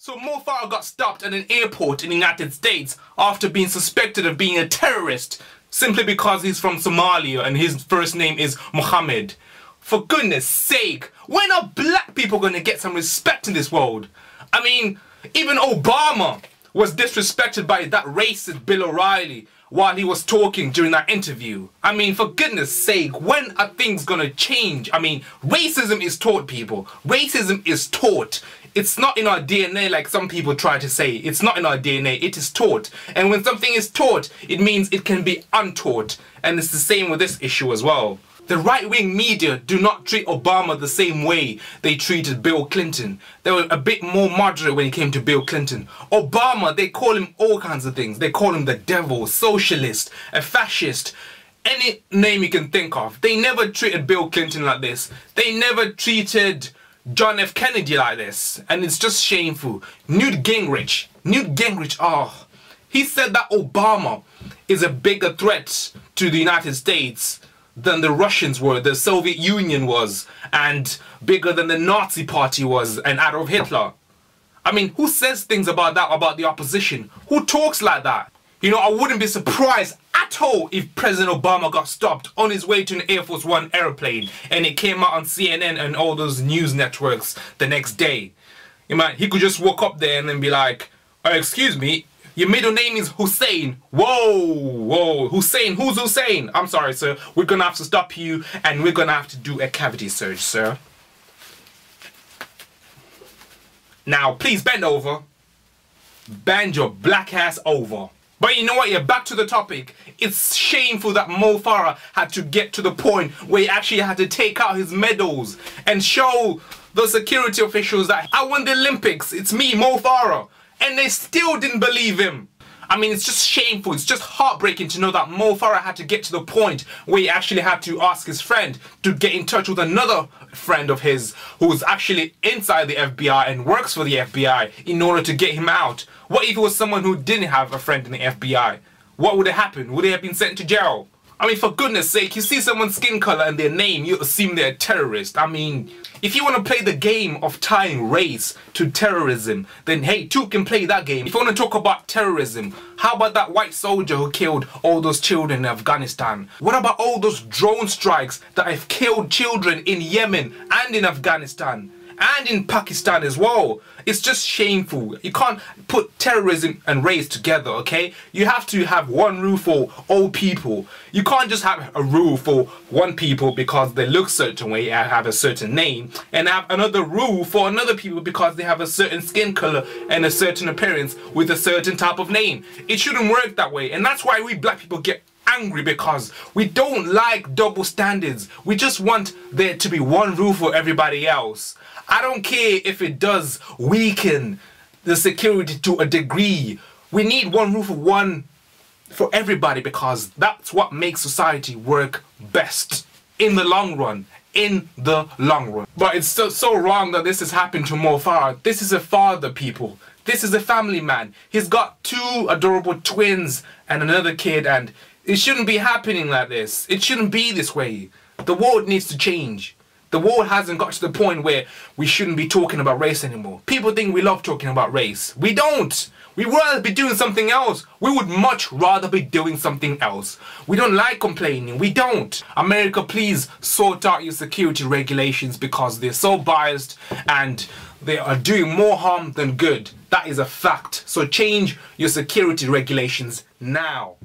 So Mo Farah got stopped at an airport in the United States after being suspected of being a terrorist simply because he's from Somalia and his first name is Mohammed. For goodness sake, when are black people going to get some respect in this world? I mean, even Obama was disrespected by that racist Bill O'Reilly while he was talking during that interview. I mean, for goodness sake, when are things gonna change? I mean, racism is taught, people. Racism is taught. It's not in our DNA like some people try to say. It's not in our DNA, it is taught. And when something is taught, it means it can be untaught. And it's the same with this issue as well. The right-wing media do not treat Obama the same way they treated Bill Clinton. They were a bit more moderate when it came to Bill Clinton. Obama, they call him all kinds of things. They call him the devil, socialist, a fascist, any name you can think of. They never treated Bill Clinton like this. They never treated John F. Kennedy like this. And it's just shameful. Newt Gingrich, oh, he said that Obama is a bigger threat to the United States than the Russians were, the Soviet Union was, and bigger than the Nazi Party was, and Adolf Hitler. I mean, who says things about that, about the opposition? Who talks like that? You know, I wouldn't be surprised at all if President Obama got stopped on his way to an Air Force One airplane and it came out on CNN and all those news networks the next day. You know, he could just walk up there and then be like, excuse me, your middle name is Hussein. Whoa, Hussein, who's Hussein? I'm sorry, sir. We're gonna have to stop you and we're gonna have to do a cavity search, sir. Now, please bend over. Bend your black ass over. But you know what? Yeah, back to the topic. It's shameful that Mo Farah had to get to the point where he actually had to take out his medals and show the security officials that I won the Olympics. It's me, Mo Farah. And they still didn't believe him. I mean, it's just shameful. It's just heartbreaking to know that Mo Farah had to get to the point where he actually had to ask his friend to get in touch with another friend of his who's actually inside the FBI and works for the FBI in order to get him out. What if it was someone who didn't have a friend in the FBI? What would have happened? Would they have been sent to jail? I mean, for goodness sake, you see someone's skin color and their name, you assume they're a terrorist. I mean, if you want to play the game of tying race to terrorism, then hey, two can play that game. If you want to talk about terrorism, how about that white soldier who killed all those children in Afghanistan? What about all those drone strikes that have killed children in Yemen and in Afghanistan? And in Pakistan as well. It's just shameful. You can't put terrorism and race together, okay? You have to have one rule for all people. You can't just have a rule for one people because they look a certain way and have a certain name, and have another rule for another people because they have a certain skin color and a certain appearance with a certain type of name. It shouldn't work that way, and that's why we black people get angry, because we don't like double standards. We just want there to be one rule for everybody else. I don't care if it does weaken the security to a degree. We need one rule for everybody, because that's what makes society work best in the long run. But it's so wrong that this has happened to Mo Farah. This is a father, people. This is a family man. He's got two adorable twins and another kid, and it shouldn't be happening like this. It shouldn't be this way. The world needs to change. The world hasn't got to the point where we shouldn't be talking about race anymore. People think we love talking about race. We don't. We'd rather be doing something else. We would much rather be doing something else. We don't like complaining. We don't. America, please sort out your security regulations, because they're so biased and they are doing more harm than good. That is a fact. So change your security regulations now.